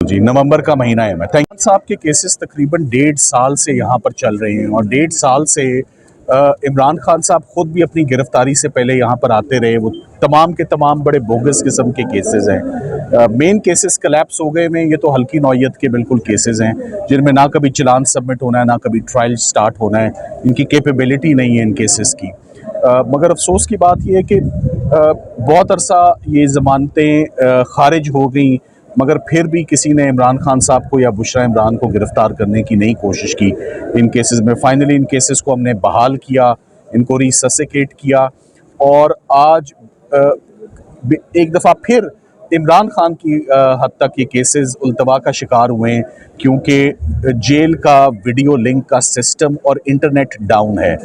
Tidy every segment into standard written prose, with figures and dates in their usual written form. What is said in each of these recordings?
जी, नवंबर का महीना है। मैं थैंक साहब के केसेस तकरीबन 1.5 साल से यहाँ पर चल रहे हैं और 1.5 साल से इमरान खान साहब खुद भी अपनी गिरफ्तारी से पहले यहाँ पर आते रहे। वो तमाम के तमाम बड़े बोगस किस्म के केसेस हैं। मेन केसेस कलेप्स हो गए में ये तो हल्की नौयत के बिल्कुल केसेस हैं जिनमें ना कभी चलान सबमिट होना है, ना कभी ट्रायल स्टार्ट होना है। इनकी कैपेबिलिटी नहीं है इन केसेस की। मगर अफसोस की बात यह है कि बहुत अरसा ये ज़मानतें खारिज हो गई, मगर फिर भी किसी ने इमरान खान साहब को या बुशरा इमरान को गिरफ़्तार करने की नहीं कोशिश की इन केसेस में। फाइनली इन केसेस को हमने बहाल किया, इनको रिससिकेट किया और आज एक दफ़ा फिर इमरान खान की हद तक ये केसेस उल्तवा का शिकार हुए हैं, क्योंकि जेल का वीडियो लिंक का सिस्टम और इंटरनेट डाउन है।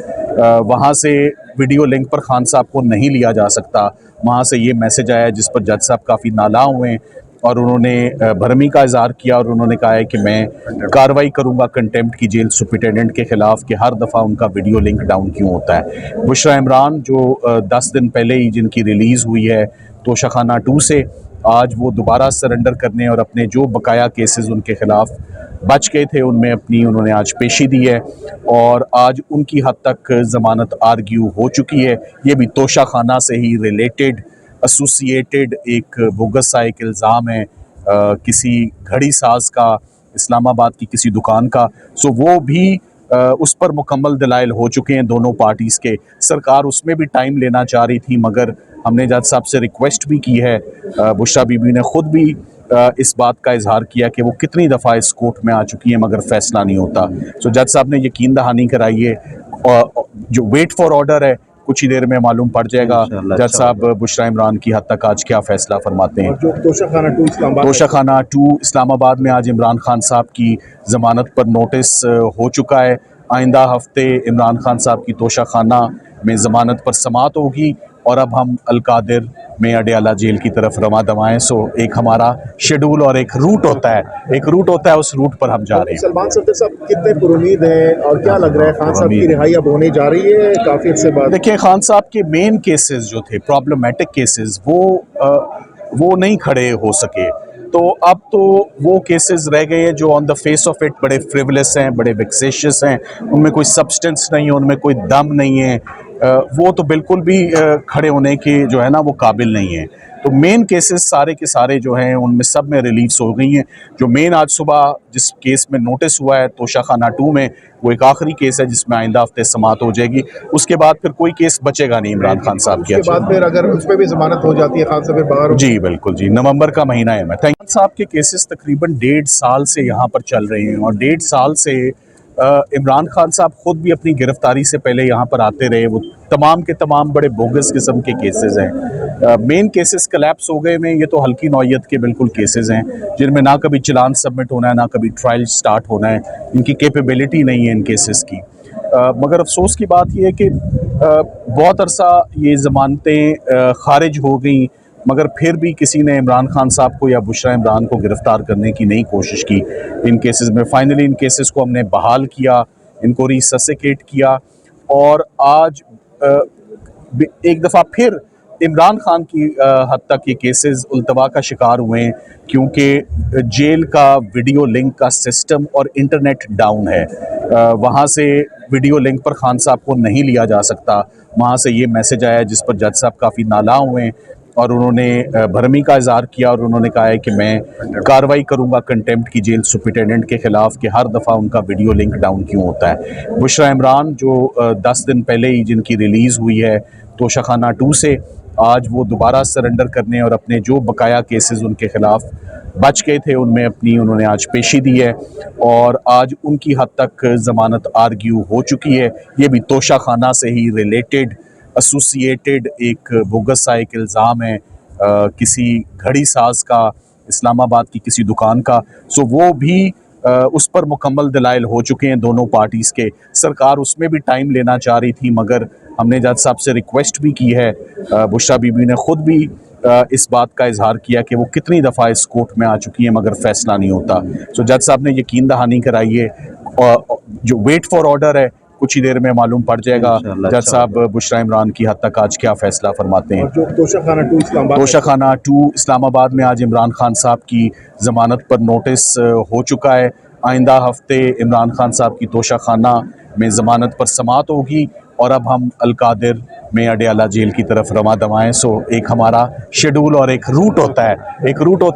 वहाँ से वीडियो लिंक पर खान साहब को नहीं लिया जा सकता। वहाँ से ये मैसेज आया जिस पर जज साहब काफ़ी नाला हुए हैं और उन्होंने भरमी का इज़हार किया और उन्होंने कहा है कि मैं कार्रवाई करूंगा कंटेम्प्ट की जेल सुपरिटेंडेंट के ख़िलाफ़ कि हर दफ़ा उनका वीडियो लिंक डाउन क्यों होता है। बुशरा इमरान जो 10 दिन पहले ही जिनकी रिलीज़ हुई है तोशाखाना 2 से, आज वो दोबारा सरेंडर करने और अपने जो बकाया केसेस उनके ख़िलाफ़ बच गए थे उनमें अपनी उन्होंने आज पेशी दी है और आज उनकी हद तक ज़मानत आर्ग्यू हो चुकी है। ये भी तोशाखाना से ही रिलेटेड एसोसिएटेड एक बोगस सा एक इल्ज़ाम है किसी घड़ी साज का, इस्लामाबाद की किसी दुकान का। सो वो भी उस पर मुकम्मल दलाइल हो चुके हैं दोनों पार्टीज़ के। सरकार उसमें भी टाइम लेना चाह रही थी, मगर हमने जज साहब से रिक्वेस्ट भी की है। बुशरा बीबी ने ख़ुद भी इस बात का इजहार किया कि वो कितनी दफ़ा इस कोर्ट में आ चुकी हैं मगर फैसला नहीं होता। सो जज साहब ने यकीन दहानी कराई है और जो वेट फॉर ऑर्डर है कुछ ही देर में मालूम पड़ जाएगा जज साहब बुशरा इमरान की हद तक आज क्या फैसला फरमाते हैं। जो तोशाखाना 2 इस्लामाबाद में आज इमरान खान साहब की ज़मानत पर नोटिस हो चुका है। आइंदा हफ्ते इमरान खान साहब की तोशाखाना में ज़मानत पर समाअत होगी और अब हम अलकादिर में अडयाला जेल की तरफ रवा दवाएँ। सो एक हमारा शेड्यूल और एक रूट होता है, उस रूट पर हम जा रहे हैं। सलमान सफदर साहब कितने पुरुमीद हैं और क्या लग रहा है खान साहब की रिहाई अब होने जा रही है काफ़ी अर्से बाद? देखिए, खान साहब के मेन केसेस जो थे प्रॉब्लमेटिक केसेस वो नहीं खड़े हो सके, तो अब तो वो केसेस रह गए हैं जो on the face of it बड़े फ्रिवलेस हैं, बड़े वेक्सेशियस हैं, उनमें कोई सब्सटेंस नहीं है, उनमें कोई दम नहीं है। वो तो बिल्कुल भी खड़े होने के जो है ना वो काबिल नहीं है। तो मेन केसेस सारे के सारे जो हैं उनमें सब में रिलीज हो गई हैं। जो मेन आज सुबह जिस केस में नोटिस हुआ है तोशाखाना 2 में, वो एक आखिरी केस है जिसमें आइंदा हफ्ते समाअत हो जाएगी। उसके बाद फिर कोई केस बचेगा नहीं इमरान खान साहब की। उसके बाद फिर अगर उस पर भी जमानत हो जाती है खान साहब बाहर? जी बिल्कुल जी, नवंबर का महीना है। मैं थैंक साहब के केसेस तकरीबन 1.5 साल से यहाँ पर चल रहे हैं और 1.5 साल से इमरान खान साहब खुद भी अपनी गिरफ्तारी से पहले यहाँ पर आते रहे। वो तमाम के तमाम बड़े बोगस किस्म के केसेस हैं। मेन केसेस कलेप्स हो गए में ये तो हल्की नौयत के बिल्कुल केसेस हैं जिनमें ना कभी चलान सबमिट होना है, ना कभी ट्रायल स्टार्ट होना है। इनकी कैपेबिलिटी नहीं है इन केसेस की। मगर अफसोस की बात यह है कि बहुत अरसा ये ज़मानतें खारिज हो गई, मगर फिर भी किसी ने इमरान खान साहब को या बुशरा इमरान को गिरफ़्तार करने की नहीं कोशिश की इन केसेस में। फाइनली इन केसेस को हमने बहाल किया, इनको रिससिकेट किया और आज एक दफ़ा फिर इमरान खान की हद तक ये केसेस उल्तवा का शिकार हुए हैं, क्योंकि जेल का वीडियो लिंक का सिस्टम और इंटरनेट डाउन है। वहाँ से वीडियो लिंक पर खान साहब को नहीं लिया जा सकता। वहाँ से ये मैसेज आया जिस पर जज साहब काफ़ी नाला हुए हैं और उन्होंने भरमी का इज़हार किया और उन्होंने कहा है कि मैं कार्रवाई करूंगा कंटेम्प्ट की जेल सुपरिटेंडेंट के ख़िलाफ़ कि हर दफ़ा उनका वीडियो लिंक डाउन क्यों होता है। बुशरा इमरान जो 10 दिन पहले ही जिनकी रिलीज़ हुई है तोशाखाना 2 से, आज वो दोबारा सरेंडर करने और अपने जो बकाया केसेस उनके ख़िलाफ़ बच गए थे उनमें अपनी उन्होंने आज पेशी दी है और आज उनकी हद तक ज़मानत आर्ग्यू हो चुकी है। ये भी तोशाखाना से ही रिलेटेड एसोसिएटेड एक बोगस सा एक इल्ज़ाम है किसी घड़ी साज का, इस्लामाबाद की किसी दुकान का। सो वो भी उस पर मुकम्मल दलाइल हो चुके हैं दोनों पार्टीज़ के। सरकार उसमें भी टाइम लेना चाह रही थी, मगर हमने जज साहब से रिक्वेस्ट भी की है। बुशरा बीबी ने ख़ुद भी इस बात का इजहार किया कि वो कितनी दफ़ा इस कोर्ट में आ चुकी हैं मगर फैसला नहीं होता। सो जज साहब ने यकीन दहानी कराई है और जो वेट फॉर ऑर्डर है कुछ ही देर में मालूम पड़ जाएगा जज साहब बुशरा इमरान की हद तक आज क्या फैसला फरमाते हैं। और जो तोशाखाना 2 इस्लामाबाद तोशाखाना 2 इस्लामाबाद में आज इमरान खान साहब की ज़मानत पर नोटिस हो चुका है। आइंदा हफ्ते इमरान खान साहब की तोशाखाना में ज़मानत पर समाअत होगी और अब हम अलकादिर में अडयाला जेल की तरफ रवा दवाएं। सो एक हमारा शेड्यूल और एक रूट होता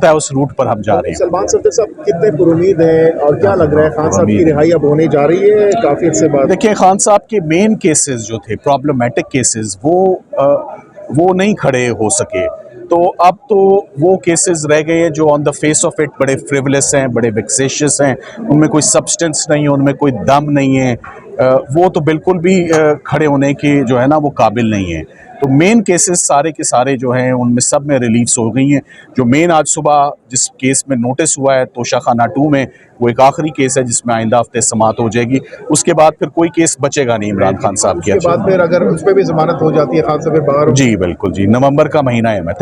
है, उस रूट पर हम जा रहे हैं। सलमान सफदर साहब कितने पुरुमीद हैं और क्या लग रहा है खान साहब की रिहाई अब होने जा रही है काफी अर्से बाद? देखिए, खान साहब के मेन केसेस जो थे, प्रॉब्लमेटिक केसेस, वो नहीं खड़े हो सके। तो अब तो वो केसेस रह गए हैं जो on the face of it बड़े फ्रिवलेस हैं, बड़े वेक्सेशियस हैं, उनमें कोई सब्सटेंस नहीं है, उनमें कोई दम नहीं है। वो तो बिल्कुल भी खड़े होने के जो है ना वो काबिल नहीं है। तो मेन केसेस सारे के सारे जो हैं उनमें सब में रिलीव्स हो गई हैं। जो मेन आज सुबह जिस केस में नोटिस हुआ है तोशाखाना 2 में, वो एक आखिरी केस है जिसमें आइंदा हफ्ते समाअत हो जाएगी। उसके बाद फिर कोई केस बचेगा नहीं इमरान खान साहब उसके बाद फिर अगर उस पर भी जमानत हो जाती है खान साहब बाहर? जी बिल्कुल जी, नवंबर का महीना है। मैं